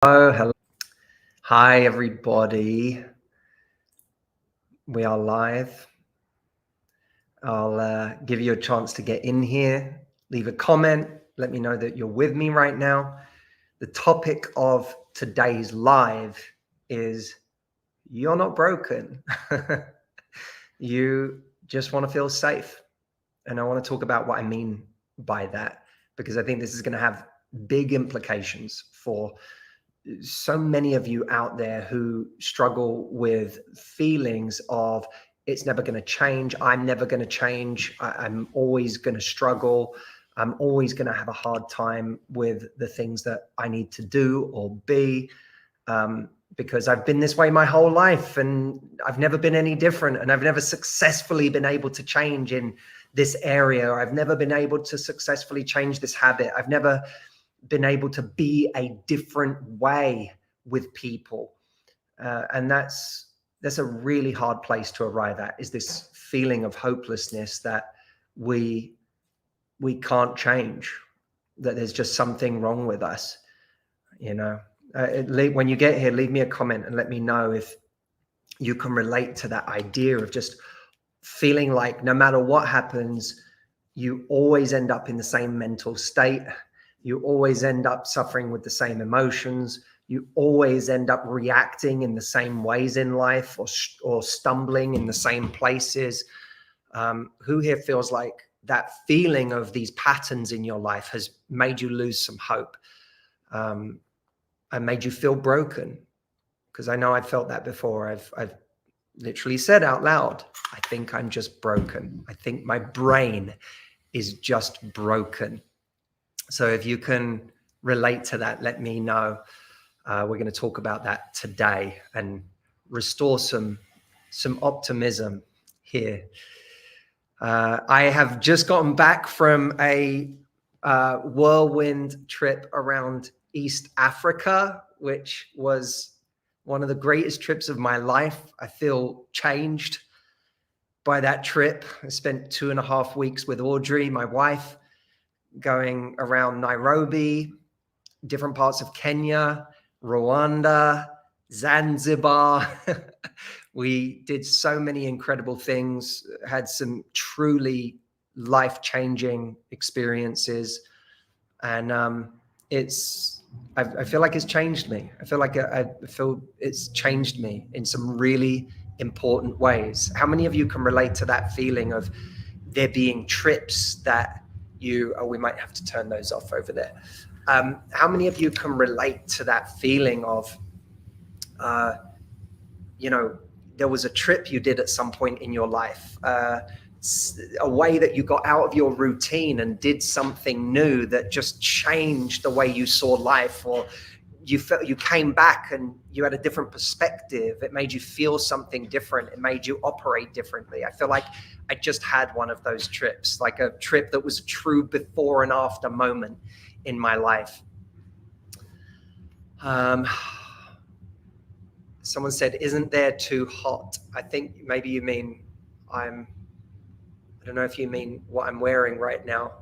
Oh, hello. Hi, everybody. We are live. I'll give you a chance to get in here, leave a comment, let me know that you're with me right now. The topic of today's live is you're not broken. You just want to feel safe. And I want to talk about what I mean by that, because I think this is going to have big implications for so many of you out there who struggle with feelings of it's never going to change. I'm never going to change. I'm always going to struggle. I'm always going to have a hard time with the things that I need to do or be, because I've been this way my whole life and I've never been any different. And I've never successfully been able to change in this area. I've never been able to successfully change this habit. I've never been able to be a different way with people. And that's a really hard place to arrive at, is this feeling of hopelessness that we can't change, that there's just something wrong with us. When you get here, leave me a comment and let me know if you can relate to that idea of just feeling like no matter what happens, you always end up in the same mental state. You always end up suffering with the same emotions. You always end up reacting in the same ways in life, or stumbling in the same places. Who here feels like that feeling of these patterns in your life has made you lose some hope, and made you feel broken? Because I know I've felt that before. I've literally said out loud, I think I'm just broken. I think my brain is just broken. So if you can relate to that, let me know. We're going to talk about that today and restore some optimism here. I have just gotten back from a whirlwind trip around East Africa, which was one of the greatest trips of my life. I feel changed by that trip. I spent 2.5 weeks with Audrey, my wife, going around Nairobi, different parts of Kenya, Rwanda, Zanzibar. We did so many incredible things, had some truly life-changing experiences. And I feel like it's changed me. I feel it's changed me in some really important ways. How many of you can relate to that feeling of there being trips that we might have to turn those off over there. How many of you can relate to that feeling of, there was a trip you did at some point in your life, a way that you got out of your routine and did something new that just changed the way you saw life, or you felt you came back and you had a different perspective. It made you feel something different. It made you operate differently. I feel like I just had one of those trips, like a trip that was a true before and after moment in my life. Someone said, isn't there too hot? I think maybe you mean I don't know if you mean what I'm wearing right now,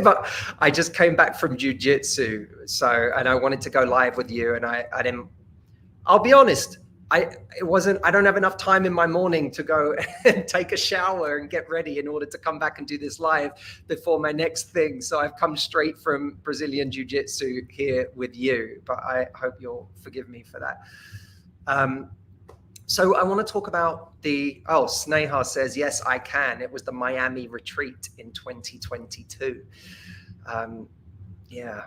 but I just came back from jiu-jitsu. And I wanted to go live with you, and I didn't, I'll be honest, I don't have enough time in my morning to go and take a shower and get ready in order to come back and do this live before my next thing. So I've come straight from Brazilian jiu-jitsu here with you, but I hope you'll forgive me for that. So I want to talk about Sneha says, yes, I can. It was the Miami retreat in 2022. Yeah.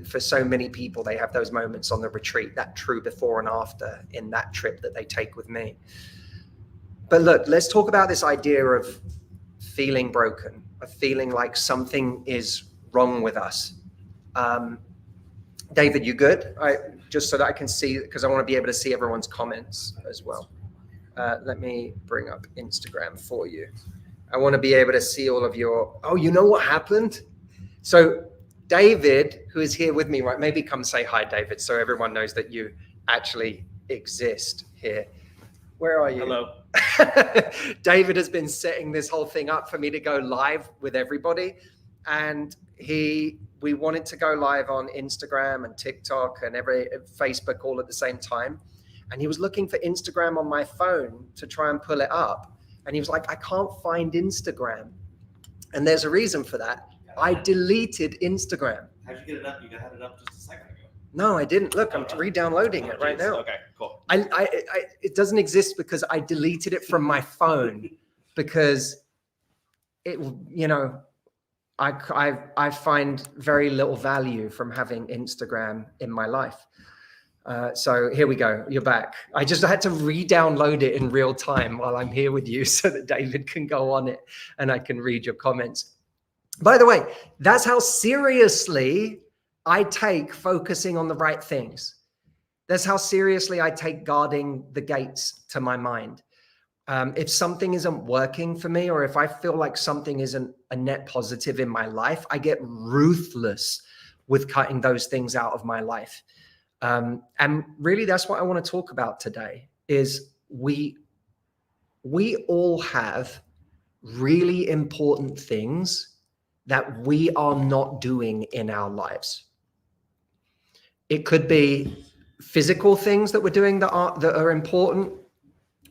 For so many people, they have those moments on the retreat, that true before and after in that trip that they take with me. But look, let's talk about this idea of feeling broken, of feeling like something is wrong with us. David, you good? Just so that I can see, because I want to be able to see everyone's comments as well. Let me bring up Instagram for you. I want to be able to see all of your, you know what happened? So David, who is here with me, right? Maybe come say hi, David, so everyone knows that you actually exist here. Where are you? Hello. David has been setting this whole thing up for me to go live with everybody. And he we wanted to go live on Instagram and TikTok and Facebook all at the same time. And he was looking for Instagram on my phone to try and pull it up. And he was like, I can't find Instagram. And there's a reason for that. I deleted Instagram. How'd you get it up? You had it up just a second ago. No, I didn't. Look, I'm re-downloading it right now. Okay, cool. It doesn't exist because I deleted it from my phone because it, you know, I find very little value from having Instagram in my life. So here we go. You're back. I just had to re-download it in real time while I'm here with you so that David can go on it and I can read your comments. By the way, that's how seriously I take focusing on the right things. That's how seriously I take guarding the gates to my mind. If something isn't working for me, or if I feel like something isn't a net positive in my life, I get ruthless with cutting those things out of my life. And really, that's what I want to talk about today is we all have really important things that we are not doing in our lives. It could be physical things that we're doing that are important.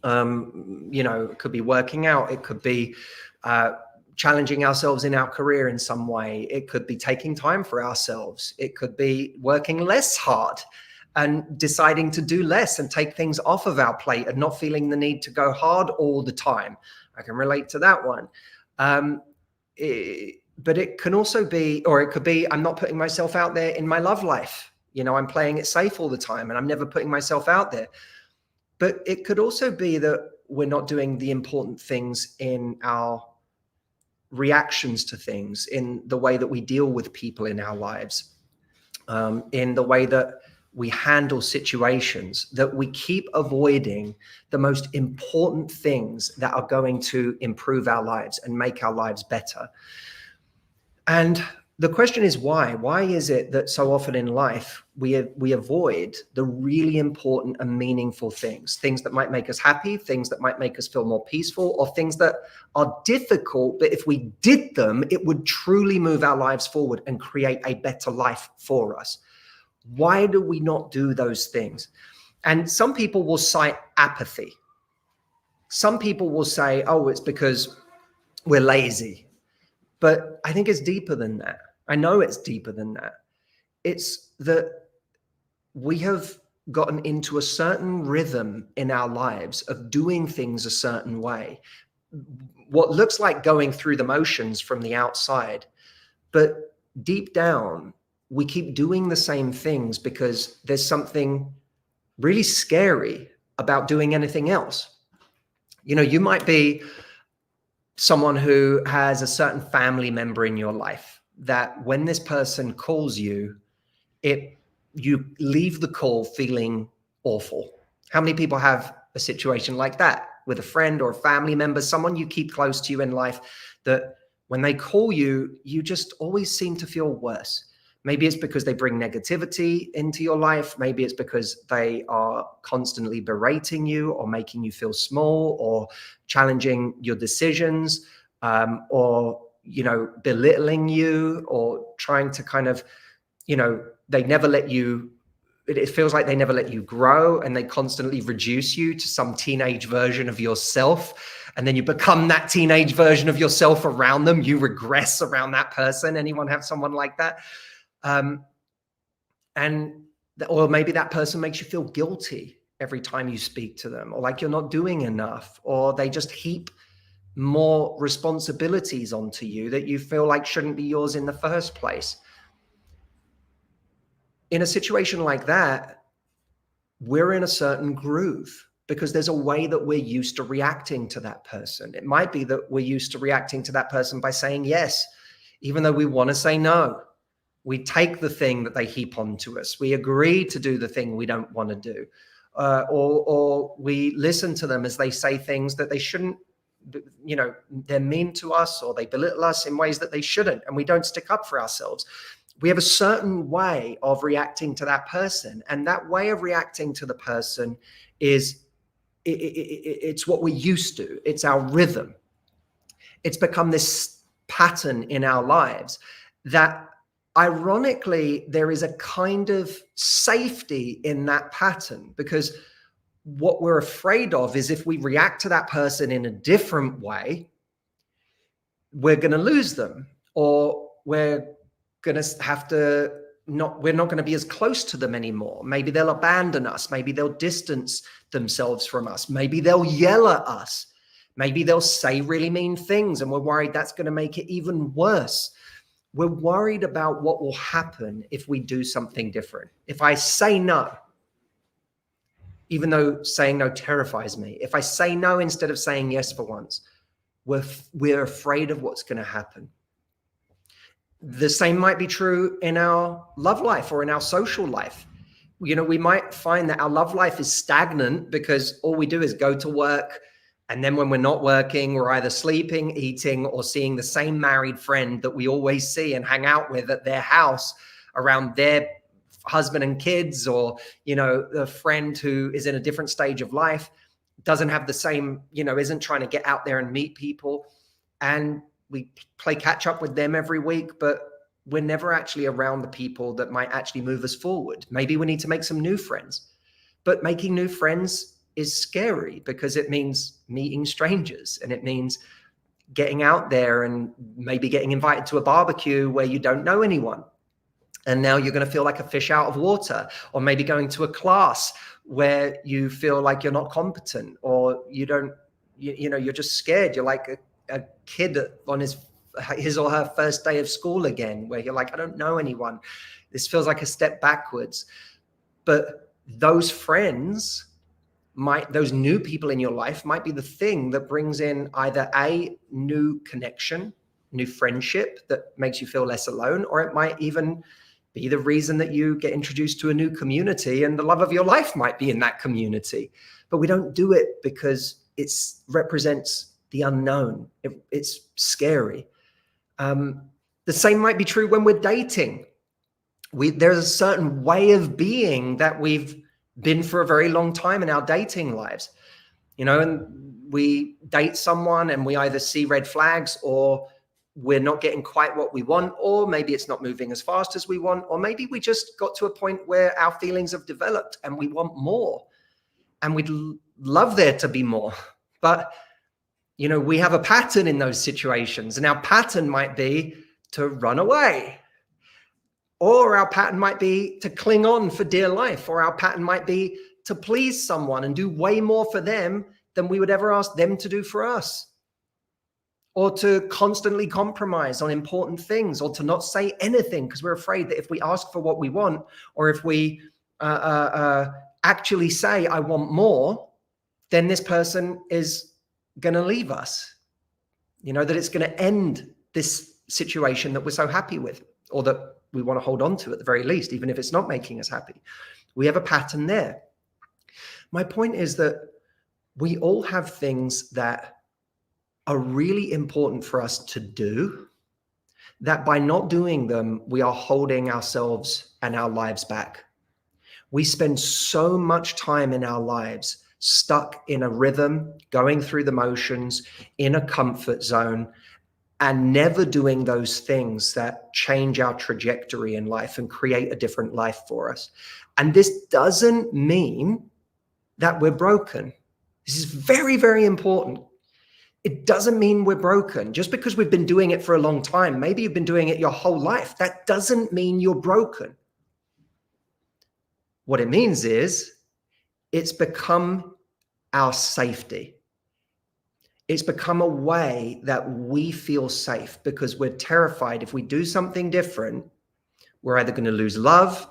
You know, it could be working out. It could be challenging ourselves in our career in some way. It could be taking time for ourselves. It could be working less hard and deciding to do less and take things off of our plate and not feeling the need to go hard all the time. I can relate to that one. But it can also be, or it could be, I'm not putting myself out there in my love life. You know, I'm playing it safe all the time and I'm never putting myself out there. But it could also be that we're not doing the important things in our reactions to things, in the way that we deal with people in our lives, in the way that we handle situations, that we keep avoiding the most important things that are going to improve our lives and make our lives better. And the question is why? Why is it that so often in life we avoid the really important and meaningful things that might make us happy, things that might make us feel more peaceful, or things that are difficult, but if we did them, it would truly move our lives forward and create a better life for us? Why do we not do those things? And some people will cite apathy. Some people will say, oh, it's because we're lazy. But I think it's deeper than that. I know it's deeper than that. It's that we have gotten into a certain rhythm in our lives of doing things a certain way. What looks like going through the motions from the outside, but deep down, we keep doing the same things because there's something really scary about doing anything else. You know, you might be someone who has a certain family member in your life that when this person calls you, you leave the call feeling awful. How many people have a situation like that with a friend or a family member, someone you keep close to you in life, that when they call you, you just always seem to feel worse? Maybe it's because they bring negativity into your life. Maybe it's because they are constantly berating you or making you feel small or challenging your decisions, or, you know, belittling you or trying to kind of, you know, they never let you, it feels like they never let you grow and they constantly reduce you to some teenage version of yourself. And then you become that teenage version of yourself around them. You regress around that person. Anyone have someone like that? Or maybe that person makes you feel guilty every time you speak to them, or like you're not doing enough, or they just heap more responsibilities onto you that you feel like shouldn't be yours in the first place. In a situation like that, we're in a certain groove because there's a way that we're used to reacting to that person. It might be that we're used to reacting to that person by saying yes, even though we want to say no. We take the thing that they heap onto us. We agree to do the thing we don't want to do. Or we listen to them as they say things that they shouldn't, you know, they're mean to us or they belittle us in ways that they shouldn't, and we don't stick up for ourselves. We have a certain way of reacting to that person, and that way of reacting to the person is, it's what we're used to. It's our rhythm. It's become this pattern in our lives that ironically, there is a kind of safety in that pattern, because what we're afraid of is if we react to that person in a different way, we're going to lose them, or we're going to have to we're not going to be as close to them anymore. Maybe they'll abandon us. Maybe they'll distance themselves from us. Maybe they'll yell at us. Maybe they'll say really mean things, and we're worried that's going to make it even worse. We're worried about what will happen if we do something different. If I say no, even though saying no terrifies me, if I say no instead of saying yes for once, we're afraid of what's going to happen. The same might be true in our love life or in our social life. We might find that our love life is stagnant because all we do is go to work. And then when we're not working, we're either sleeping, eating, or seeing the same married friend that we always see and hang out with at their house around their husband and kids, or, the friend who is in a different stage of life, doesn't have the same, isn't trying to get out there and meet people. And we play catch up with them every week, but we're never actually around the people that might actually move us forward. Maybe we need to make some new friends, but making new friends is scary because it means meeting strangers, and it means getting out there and maybe getting invited to a barbecue where you don't know anyone. And now you're going to feel like a fish out of water, or maybe going to a class where you feel like you're not competent, or you're just scared. You're like a kid on his or her first day of school again, where you're like, I don't know anyone. This feels like a step backwards. But those friends those new people in your life might be the thing that brings in either a new connection, new friendship that makes you feel less alone, or it might even be the reason that you get introduced to a new community and the love of your life might be in that community. But we don't do it because it represents the unknown. It's scary. The same might be true when we're dating. There's a certain way of being that we've been for a very long time in our dating lives, and we date someone and we either see red flags, or we're not getting quite what we want, or maybe it's not moving as fast as we want, or maybe we just got to a point where our feelings have developed and we want more, and we'd love there to be more. But, we have a pattern in those situations, and our pattern might be to run away. Or our pattern might be to cling on for dear life, or our pattern might be to please someone and do way more for them than we would ever ask them to do for us, or to constantly compromise on important things, or to not say anything because we're afraid that if we ask for what we want, or if we actually say, I want more, then this person is going to leave us, that it's going to end this situation that we're so happy with, or that we want to hold on to at the very least, even if it's not making us happy. We have a pattern there. My point is that we all have things that are really important for us to do, that by not doing them, we are holding ourselves and our lives back. We spend so much time in our lives stuck in a rhythm, going through the motions, in a comfort zone, and never doing those things that change our trajectory in life and create a different life for us. And this doesn't mean that we're broken. This is very, very important. It doesn't mean we're broken. Just because we've been doing it for a long time, maybe you've been doing it your whole life, that doesn't mean you're broken. What it means is it's become our safety. It's become a way that we feel safe, because we're terrified if we do something different, we're either going to lose love,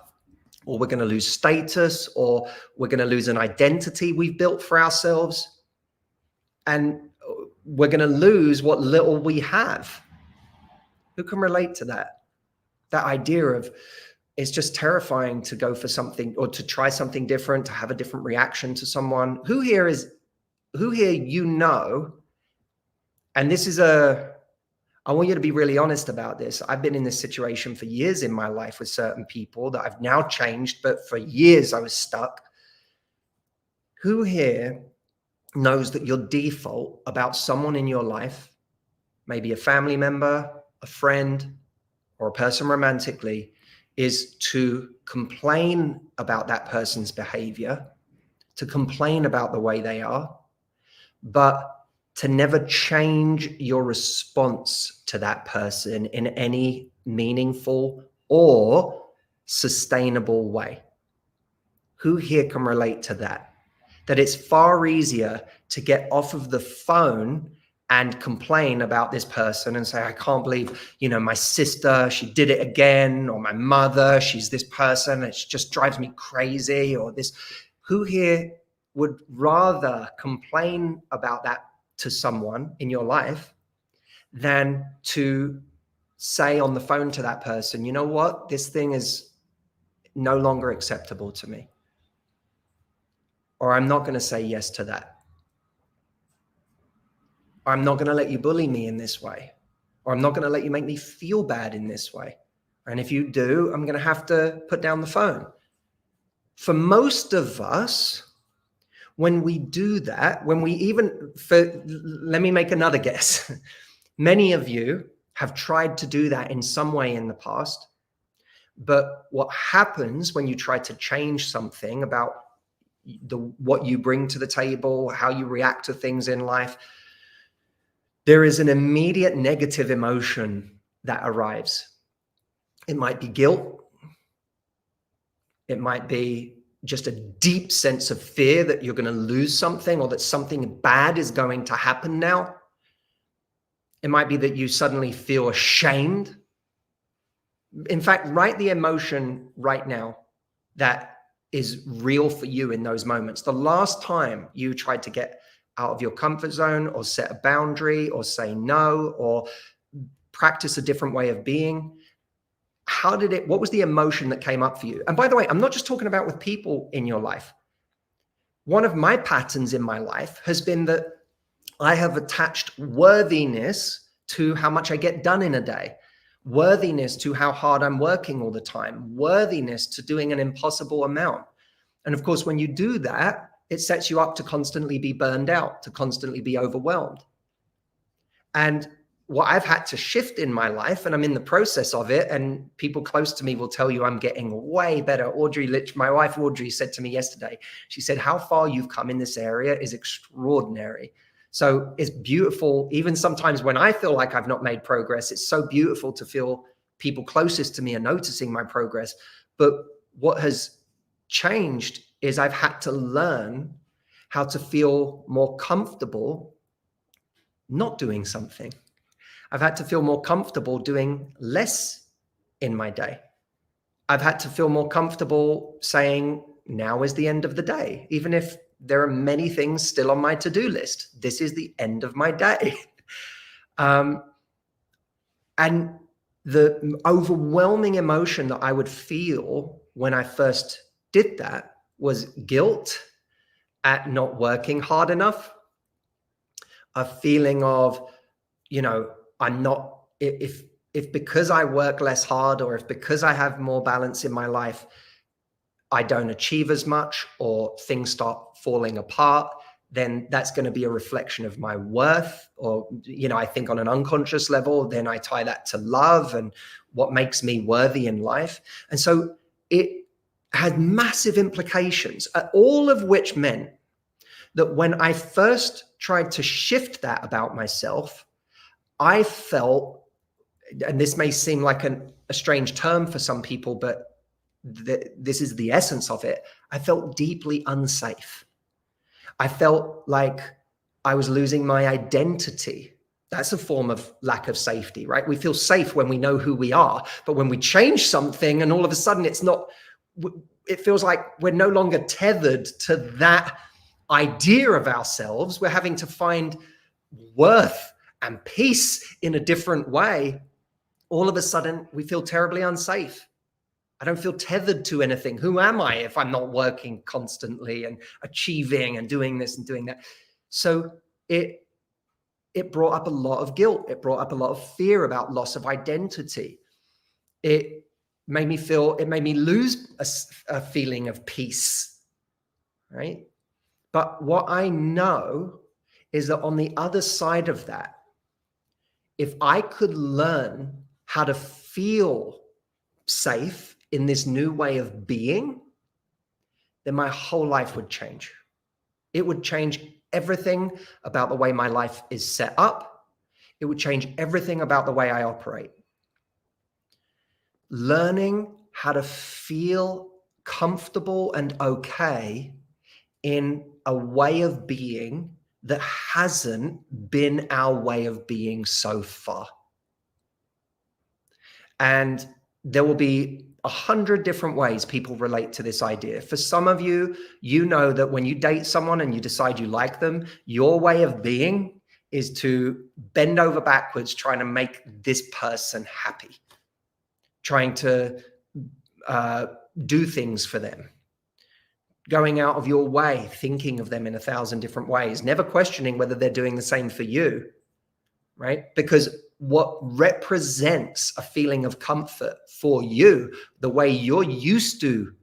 or we're going to lose status, or we're going to lose an identity we've built for ourselves. And we're going to lose what little we have. Who can relate to that? That idea of it's just terrifying to go for something, or to try something different, to have a different reaction to someone. Who here, and this is I want you to be really honest about this. I've been in this situation for years in my life with certain people that I've now changed, but for years I was stuck. Who here knows that your default about someone in your life, maybe a family member, a friend, or a person romantically is to complain about that person's behavior, to complain about the way they are, but to never change your response to that person in any meaningful or sustainable way. Who here can relate to that? That it's far easier to get off of the phone and complain about this person and say, I can't believe, my sister, she did it again, or my mother, she's this person, it just drives me crazy, or this. Who here would rather complain about that to someone in your life than to say on the phone to that person, you know what, this thing is no longer acceptable to me, or I'm not going to say yes to that, or I'm not going to let you bully me in this way, or I'm not going to let you make me feel bad in this way, and if you do, I'm going to have to put down the phone. For most of us, when we do that, let me make another guess. Many of you have tried to do that in some way in the past, but what happens when you try to change something about what you bring to the table, how you react to things in life, there is an immediate negative emotion that arrives. It might be guilt. It might be just a deep sense of fear that you're going to lose something, or that something bad is going to happen now. It might be that you suddenly feel ashamed. In fact, write the emotion right now that is real for you in those moments. The last time you tried to get out of your comfort zone, or set a boundary, or say no, or practice a different way of being. What was the emotion that came up for you? And by the way, I'm not just talking about with people in your life. One of my patterns in my life has been that I have attached worthiness to how much I get done in a day, worthiness to how hard I'm working all the time, worthiness to doing an impossible amount. And of course, when you do that, it sets you up to constantly be burned out, to constantly be overwhelmed. And what I've had to shift in my life, and I'm in the process of it, and people close to me will tell you I'm getting way better. My wife Audrey said to me yesterday, she said, how far you've come in this area is extraordinary. So it's beautiful. Even sometimes when I feel like I've not made progress, it's so beautiful to feel people closest to me are noticing my progress. But what has changed is I've had to learn how to feel more comfortable not doing something. I've had to feel more comfortable doing less in my day. I've had to feel more comfortable saying, now is the end of the day. Even if there are many things still on my to-do list, this is the end of my day. And the overwhelming emotion that I would feel when I first did that was guilt at not working hard enough, a feeling of, I'm not, if because I work less hard, or if because I have more balance in my life, I don't achieve as much, or things start falling apart, then that's going to be a reflection of my worth. Or, I think on an unconscious level, then I tie that to love and what makes me worthy in life. And so it had massive implications, all of which meant that when I first tried to shift that about myself, I felt, and this may seem like a strange term for some people, but this is the essence of it. I felt deeply unsafe. I felt like I was losing my identity. That's a form of lack of safety, right? We feel safe when we know who we are, but when we change something and all of a sudden it feels like we're no longer tethered to that idea of ourselves. We're having to find worth and peace in a different way. All of a sudden, we feel terribly unsafe. I don't feel tethered to anything. Who am I if I'm not working constantly and achieving and doing this and doing that? So it brought up a lot of guilt. It brought up a lot of fear about loss of identity. It made me lose a feeling of peace, right? But what I know is that on the other side of that, if I could learn how to feel safe in this new way of being, then my whole life would change. It would change everything about the way my life is set up. It would change everything about the way I operate. Learning how to feel comfortable and okay in a way of being that hasn't been our way of being so far. And there will be 100 different ways people relate to this idea. For some of you, you know that when you date someone and you decide you like them, your way of being is to bend over backwards trying to make this person happy, trying to do things for them, going out of your way, thinking of them in 1,000 different ways, never questioning whether they're doing the same for you, right? Because what represents a feeling of comfort for you, the way you're used to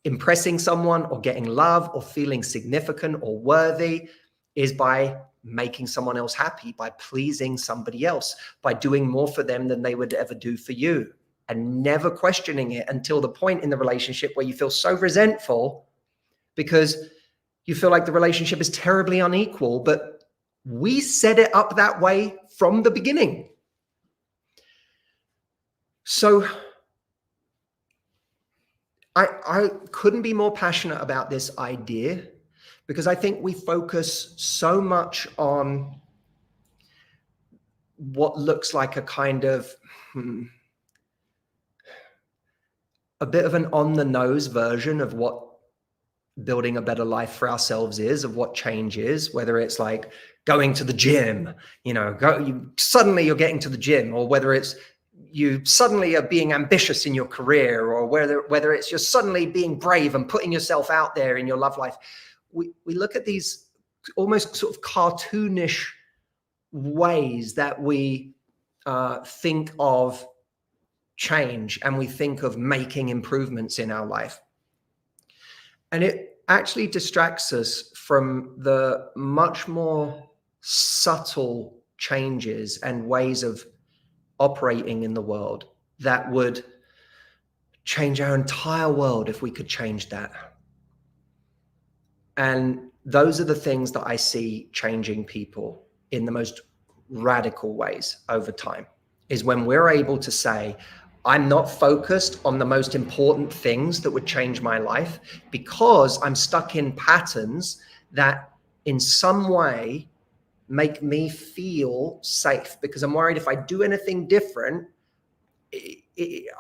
impressing someone or getting love or feeling significant or worthy, is by making someone else happy, by pleasing somebody else, by doing more for them than they would ever do for you, and never questioning it until the point in the relationship where you feel so resentful because you feel like the relationship is terribly unequal, but we set it up that way from the beginning. So I couldn't be more passionate about this idea, because I think we focus so much on what looks like a kind of a bit of an on the nose version of what building a better life for ourselves is, of what change is, whether it's like going to the gym, suddenly you're getting to the gym, or whether it's you suddenly are being ambitious in your career, or whether it's you're suddenly being brave and putting yourself out there in your love life. We look at these almost sort of cartoonish ways that we think of change, and we think of making improvements in our life. And it actually distracts us from the much more subtle changes and ways of operating in the world that would change our entire world if we could change that. And those are the things that I see changing people in the most radical ways over time, is when we're able to say, I'm not focused on the most important things that would change my life, because I'm stuck in patterns that in some way make me feel safe, because I'm worried if I do anything different,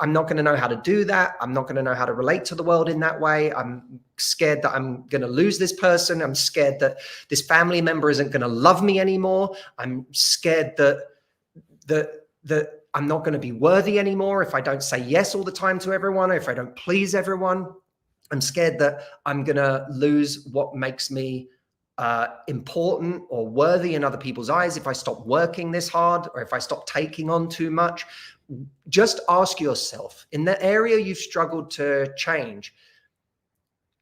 I'm not going to know how to do that. I'm not going to know how to relate to the world in that way. I'm scared that I'm going to lose this person. I'm scared that this family member isn't going to love me anymore. I'm scared that I'm not going to be worthy anymore if I don't say yes all the time to everyone, or if I don't please everyone. I'm scared that I'm going to lose what makes me important or worthy in other people's eyes if I stop working this hard, or if I stop taking on too much. Just ask yourself, in the area you've struggled to change,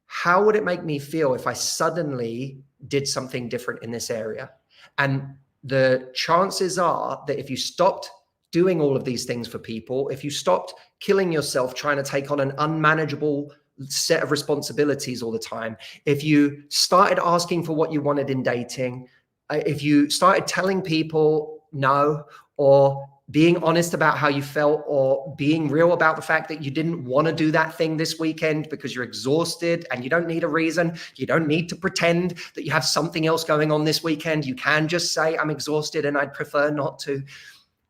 how would it make me feel if I suddenly did something different in this area? And the chances are that if you stopped doing all of these things for people, if you stopped killing yourself trying to take on an unmanageable set of responsibilities all the time, if you started asking for what you wanted in dating, if you started telling people no, or being honest about how you felt, or being real about the fact that you didn't want to do that thing this weekend because you're exhausted and you don't need a reason. You don't need to pretend that you have something else going on this weekend. You can just say, I'm exhausted and I'd prefer not to.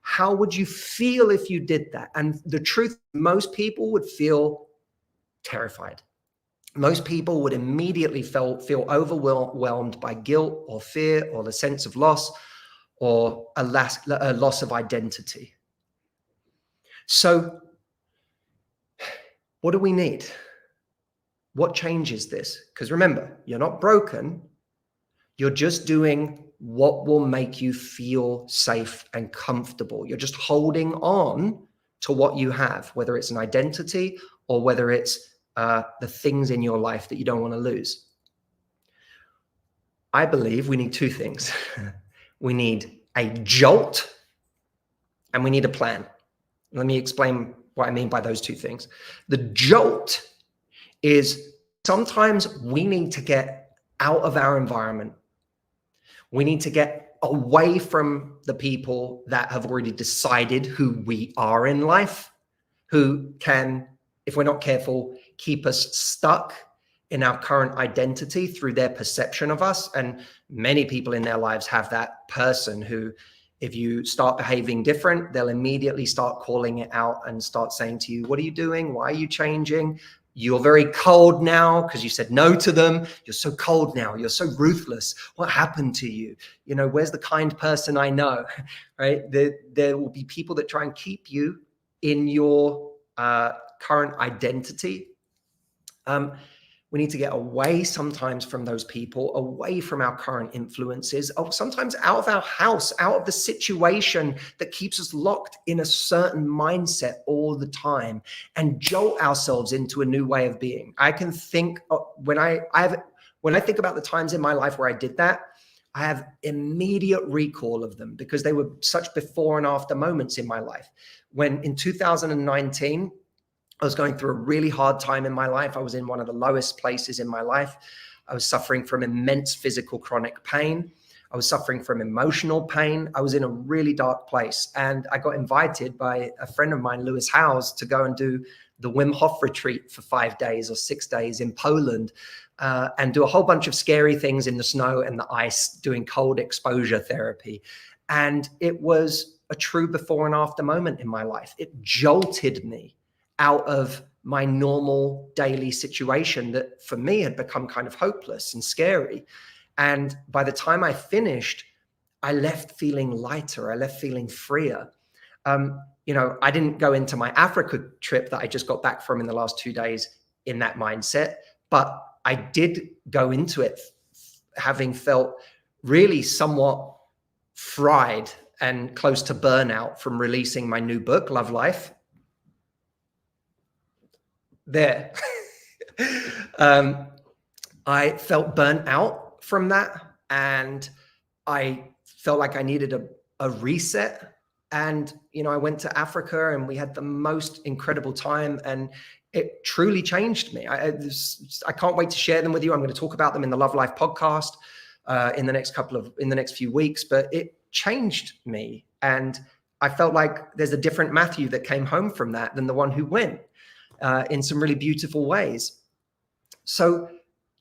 How would you feel if you did that? And the truth, most people would feel terrified. Most people would immediately feel overwhelmed by guilt or fear, or the sense of loss, or a loss of identity. So what do we need? What changes this? Because remember, you're not broken. You're just doing what will make you feel safe and comfortable. You're just holding on to what you have, whether it's an identity or whether it's the things in your life that you don't want to lose. I believe we need two things. We need a jolt and we need a plan. Let me explain what I mean by those two things. The jolt is sometimes we need to get out of our environment. We need to get away from the people that have already decided who we are in life, who can, if we're not careful, keep us stuck in our current identity through their perception of us. And many people in their lives have that person who, if you start behaving different, they'll immediately start calling it out and start saying to you, what are you doing? Why are you changing? You're very cold now because you said no to them. You're so cold now. You're so ruthless. What happened to you? You know, where's the kind person I know, right? There will be people that try and keep you in your current identity. We need to get away sometimes from those people, away from our current influences, or sometimes out of our house, out of the situation that keeps us locked in a certain mindset all the time, and jolt ourselves into a new way of being. I can think when I think about the times in my life where I did that, I have immediate recall of them because they were such before and after moments in my life. When in 2019, I was going through a really hard time in my life. I was in one of the lowest places in my life. I was suffering from immense physical chronic pain. I was suffering from emotional pain. I was in a really dark place. And I got invited by a friend of mine, Lewis Howes, to go and do the Wim Hof retreat for 5 days or 6 days in Poland, and do a whole bunch of scary things in the snow and the ice, doing cold exposure therapy. And it was a true before and after moment in my life. It jolted me out of my normal daily situation that for me had become kind of hopeless and scary. And by the time I finished, I left feeling lighter. I left feeling freer. You know, I didn't go into my Africa trip that I just got back from in the last 2 days in that mindset, but I did go into it having felt really somewhat fried and close to burnout from releasing my new book, Love Life. There. I felt burnt out from that, and I felt like I needed a reset. And, you know, I went to Africa and we had the most incredible time, and it truly changed me. I can't wait to share them with you. I'm going to talk about them in the Love Life podcast in the next few weeks, but it changed me. And I felt like there's a different Matthew that came home from that than the one who went. In some really beautiful ways. So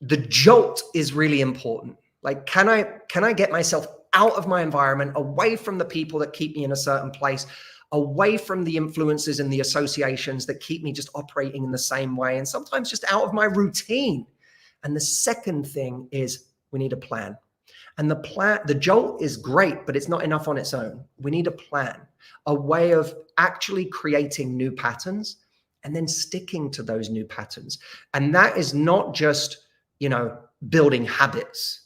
the jolt is really important. Like, can I get myself out of my environment, away from the people that keep me in a certain place, away from the influences and the associations that keep me just operating in the same way, and sometimes just out of my routine. And the second thing is we need a plan. And the jolt is great, but it's not enough on its own. We need a plan, a way of actually creating new patterns and then sticking to those new patterns. And that is not just, you know, building habits.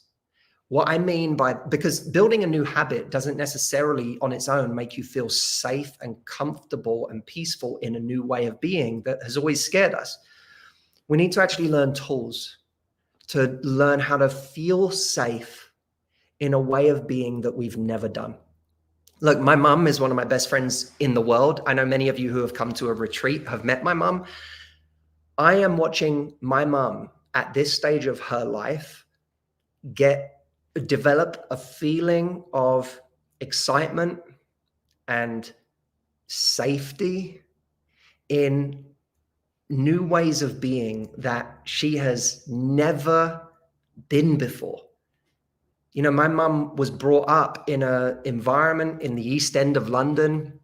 What I mean by, because building a new habit doesn't necessarily on its own make you feel safe and comfortable and peaceful in a new way of being that has always scared us. We need to actually learn tools to learn how to feel safe in a way of being that we've never done. Look, my mum is one of my best friends in the world. I know many of you who have come to a retreat have met my mum. I am watching my mum at this stage of her life develop a feeling of excitement and safety in new ways of being that she has never been before. You know, my mum was brought up in an environment in the East End of London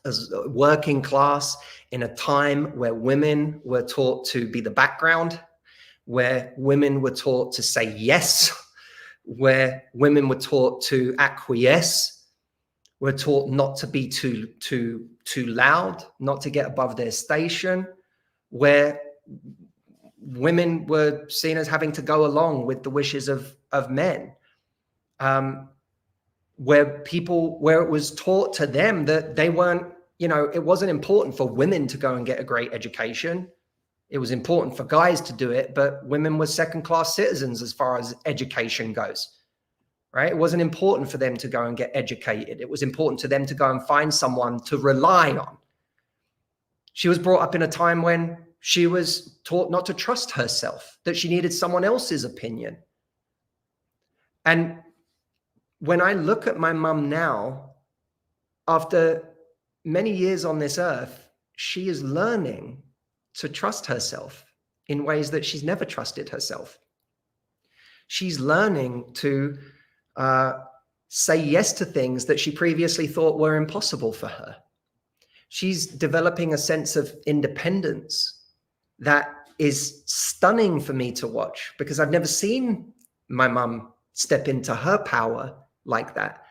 as working class, in a time where women were taught to be the background, where women were taught to say yes, where women were taught to acquiesce, were taught not to be too loud, not to get above their station, where women were seen as having to go along with the wishes of men. Where it was taught to them that they weren't, you know, it wasn't important for women to go and get a great education. It was important for guys to do it, but women were second-class citizens as far as education goes, right? It wasn't important for them to go and get educated. It was important to them to go and find someone to rely on, She was brought up in a time when she was taught not to trust herself, that she needed someone else's opinion. And when I look at my mum now, after many years on this earth, she is learning to trust herself in ways that she's never trusted herself. She's learning to say yes to things that she previously thought were impossible for her. She's developing a sense of independence that is stunning for me to watch, because I've never seen my mum step into her power like that.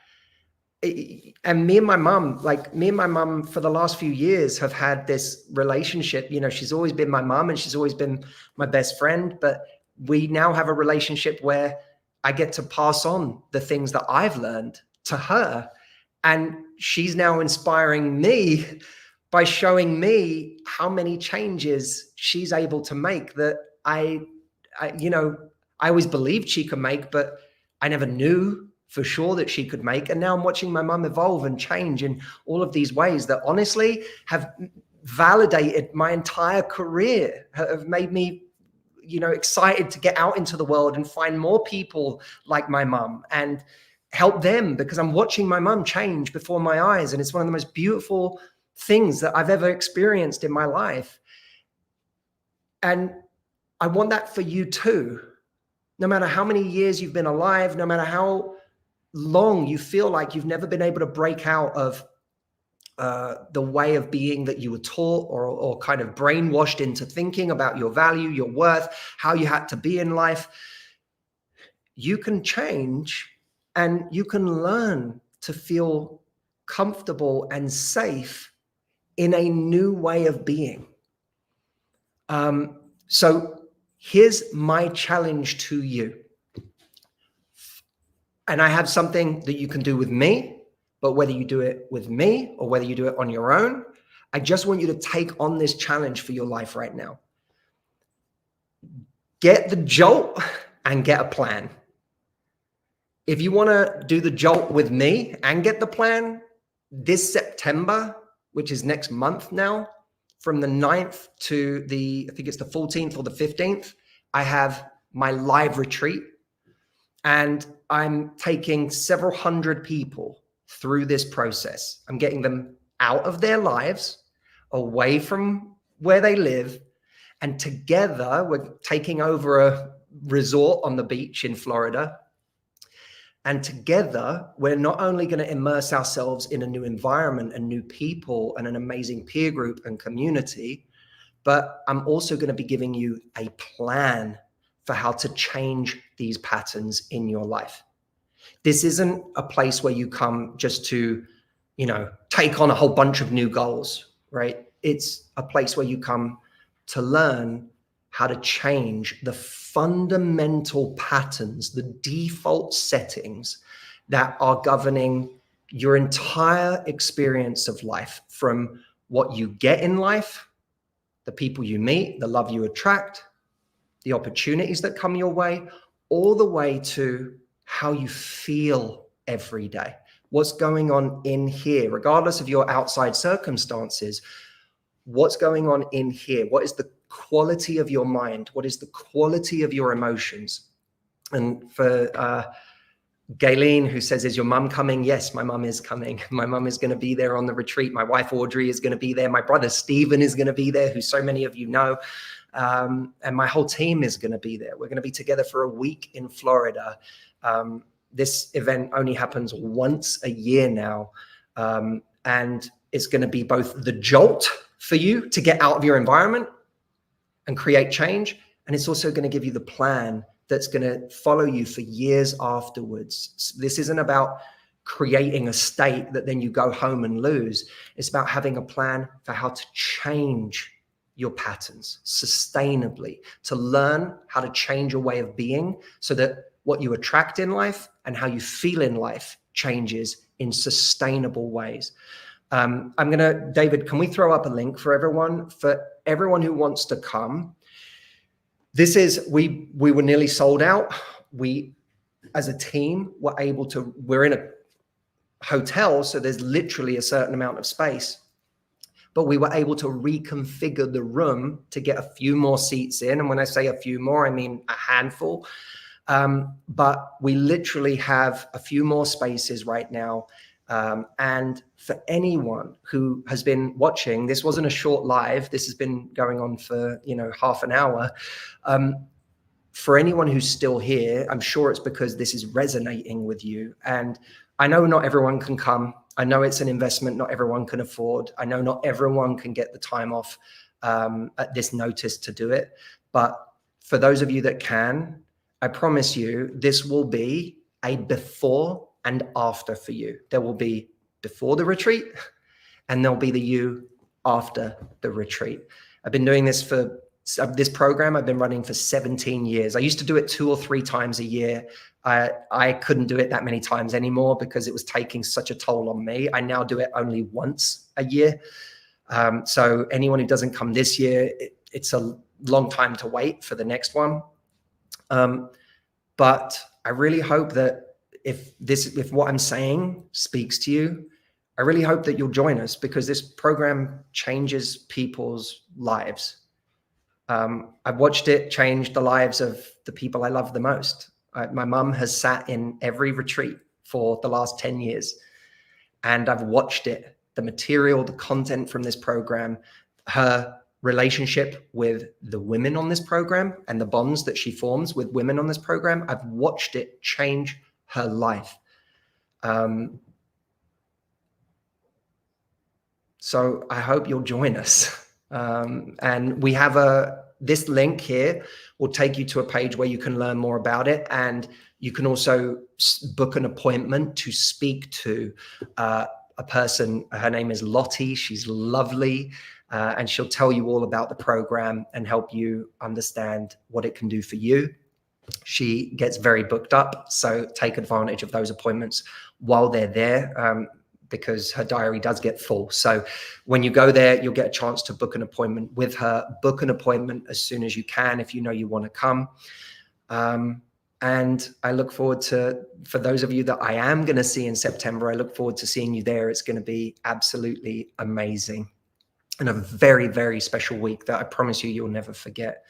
And me and my mum for the last few years have had this relationship. You know, she's always been my mum and she's always been my best friend, but we now have a relationship where I get to pass on the things that I've learned to her. And she's now inspiring me by showing me how many changes she's able to make that I always believed she could make, but I never knew for sure that she could make. And now I'm watching my mum evolve and change in all of these ways that honestly have validated my entire career, have made me, you know, excited to get out into the world and find more people like my mum and help them, because I'm watching my mum change before my eyes. And it's one of the most beautiful things that I've ever experienced in my life. And I want that for you too. No matter how many years you've been alive, no matter how long you feel like you've never been able to break out of the way of being that you were taught or kind of brainwashed into thinking about your value, your worth, how you had to be in life, you can change and you can learn to feel comfortable and safe in a new way of being. So here's my challenge to you. And I have something that you can do with me, but whether you do it with me or whether you do it on your own, I just want you to take on this challenge for your life right now. Get the jolt and get a plan. If you want to do the jolt with me and get the plan, this September, which is next month now, from the 9th to I think it's the 14th or the 15th, I have my live retreat. And I'm taking several hundred people through this process. I'm getting them out of their lives, away from where they live. And together, we're taking over a resort on the beach in Florida. And together, we're not only going to immerse ourselves in a new environment and new people and an amazing peer group and community, but I'm also going to be giving you a plan for how to change these patterns in your life. This isn't a place where you come just to, you know, take on a whole bunch of new goals, right? It's a place where you come to learn how to change the fundamental patterns, the default settings that are governing your entire experience of life, from what you get in life, the people you meet, the love you attract, the opportunities that come your way, all the way to how you feel every day. What's going on in here, regardless of your outside circumstances, what's going on in here? What is the quality of your mind? What is the quality of your emotions? And for Gayleen, who says, is your mum coming? Yes, my mum is coming. My mum is going to be there on the retreat. My wife, Audrey, is going to be there. My brother, Stephen, is going to be there, who so many of you know. And my whole team is going to be there. We're going to be together for a week in Florida. This event only happens once a year now. And it's going to be both the jolt for you to get out of your environment and create change. And it's also going to give you the plan that's going to follow you for years afterwards. So this isn't about creating a state that then you go home and lose. It's about having a plan for how to change your patterns sustainably, to learn how to change your way of being so that what you attract in life and how you feel in life changes in sustainable ways. David, can we throw up a link for everyone who wants to come? This is, we were nearly sold out. We, as a team, we're in a hotel, so there's literally a certain amount of space. but we were able to reconfigure the room to get a few more seats in. And when I say a few more, I mean a handful. But we literally have a few more spaces right now. And for anyone who has been watching, this wasn't a short live. This has been going on for, half an hour. For anyone who's still here, I'm sure it's because this is resonating with you. And I know not everyone can come. I know it's an investment not everyone can afford. I know not everyone can get the time off at this notice to do it. But for those of you that can, I promise you, this will be a before and after for you. There will be before the retreat, and there'll be the you after the retreat. I've been doing this this program I've been running for 17 years. I used to do it 2 or 3 times a year. I couldn't do it that many times anymore because it was taking such a toll on me. I now do it only once a year. So anyone who doesn't come this year, it's a long time to wait for the next one. But I really hope that if what I'm saying speaks to you, I really hope that you'll join us, because this program changes people's lives. I've watched it change the lives of the people I love the most. My mum has sat in every retreat for the last 10 years, and I've watched it, the material, the content from this program, her relationship with the women on this program and the bonds that she forms with women on this program. I've watched it change her life. So I hope you'll join us. And we have this link here will take you to a page where you can learn more about it. And you can also book an appointment to speak to a person. Her name is Lottie. She's lovely. And she'll tell you all about the program and help you understand what it can do for you. She gets very booked up, so take advantage of those appointments while they're there, because her diary does get full. So when you go there, you'll get a chance to book an appointment with her. Book an appointment as soon as you can if you know you want to come. And I look forward to, for those of you that I am going to see in September, I look forward to seeing you there. It's going to be absolutely amazing and a very, very special week that I promise you'll never forget.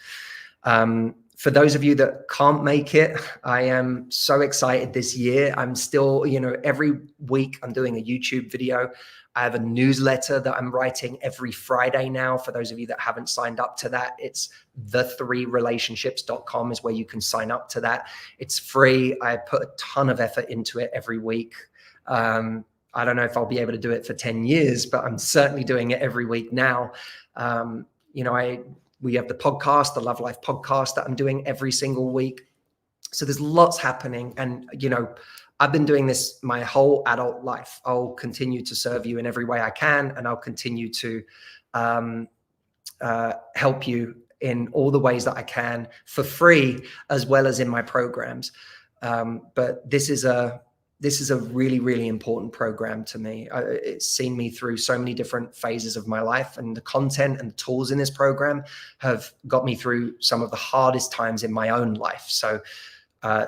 For those of you that can't make it, I am so excited this year. I'm still, every week I'm doing a YouTube video. I have a newsletter that I'm writing every Friday now. For those of you that haven't signed up to that, it's the3relationships.com is where you can sign up to that. It's free. I put a ton of effort into it every week. I don't know if I'll be able to do it for 10 years, but I'm certainly doing it every week now. We have the podcast, the Love Life podcast that I'm doing every single week. So there's lots happening. And, I've been doing this my whole adult life. I'll continue to serve you in every way I can. And I'll continue to help you in all the ways that I can for free, as well as in my programs. But this is a really, really important program to me. It's seen me through so many different phases of my life, and the content and the tools in this program have got me through some of the hardest times in my own life. So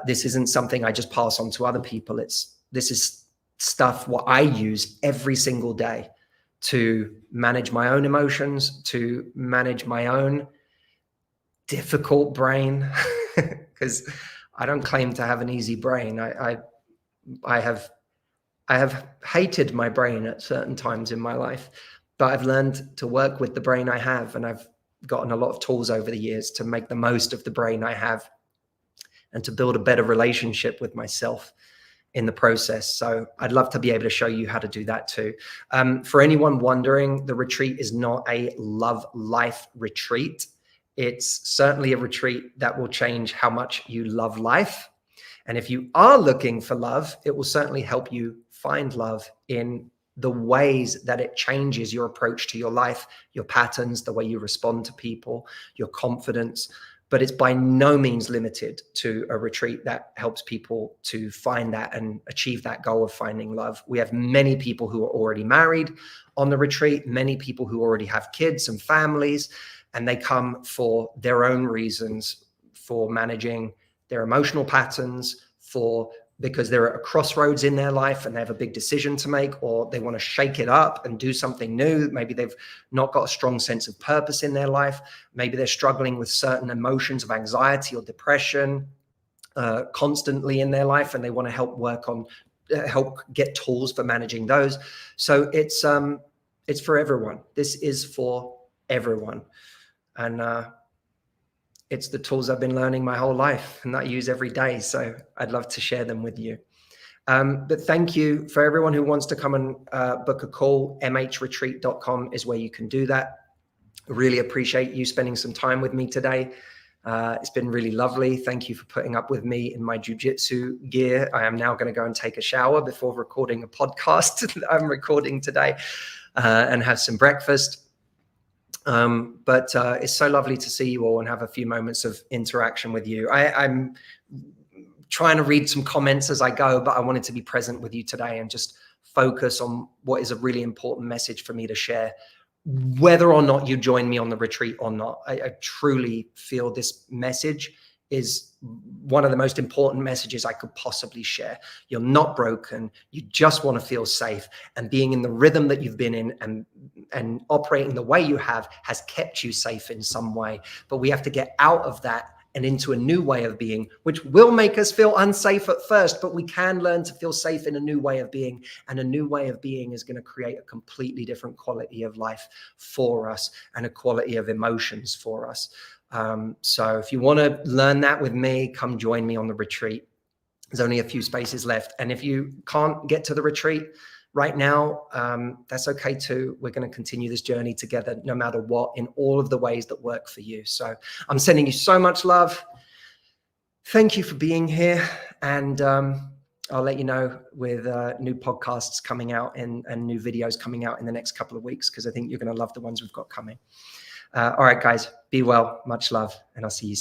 this isn't something I just pass on to other people. This is stuff what I use every single day to manage my own emotions, to manage my own difficult brain, because I don't claim to have an easy brain. I have hated my brain at certain times in my life, but I've learned to work with the brain I have, and I've gotten a lot of tools over the years to make the most of the brain I have and to build a better relationship with myself in the process. So I'd love to be able to show you how to do that too. For anyone wondering, the retreat is not a love life retreat. It's certainly a retreat that will change how much you love life. And if you are looking for love, it will certainly help you find love in the ways that it changes your approach to your life, your patterns, the way you respond to people, your confidence. But it's by no means limited to a retreat that helps people to find that and achieve that goal of finding love. We have many people who are already married on the retreat, many people who already have kids and families, and they come for their own reasons, for managing their emotional patterns, for because they're at a crossroads in their life and they have a big decision to make, or they want to shake it up and do something new. Maybe they've not got a strong sense of purpose in their life. Maybe they're struggling with certain emotions of anxiety or depression constantly in their life, and they want to help work on, help get tools for managing those. So it's for everyone. This is for everyone. And it's the tools I've been learning my whole life and that I use every day. So I'd love to share them with you. But thank you for everyone who wants to come and book a call. mhretreat.com is where you can do that. Really appreciate you spending some time with me today. It's been really lovely. Thank you for putting up with me in my jiu-jitsu gear. I am now going to go and take a shower before recording a podcast that I'm recording today and have some breakfast. But it's so lovely to see you all and have a few moments of interaction with you. I'm trying to read some comments as I go, but I wanted to be present with you today and just focus on what is a really important message for me to share, whether or not you join me on the retreat or not. I truly feel this message is one of the most important messages I could possibly share. You're not broken. You just want to feel safe, and being in the rhythm that you've been in and operating the way you have has kept you safe in some way. But we have to get out of that and into a new way of being, which will make us feel unsafe at first, but we can learn to feel safe in a new way of being. And a new way of being is going to create a completely different quality of life for us and a quality of emotions for us. So if you want to learn that with me, come join me on the retreat. There's only a few spaces left. And if you can't get to the retreat right now, that's okay too. We're going to continue this journey together, no matter what, in all of the ways that work for you. So I'm sending you so much love. Thank you for being here. And I'll let you know with new podcasts coming out and new videos coming out in the next couple of weeks, because I think you're going to love the ones we've got coming. All right, guys, be well. Much love. And I'll see you soon.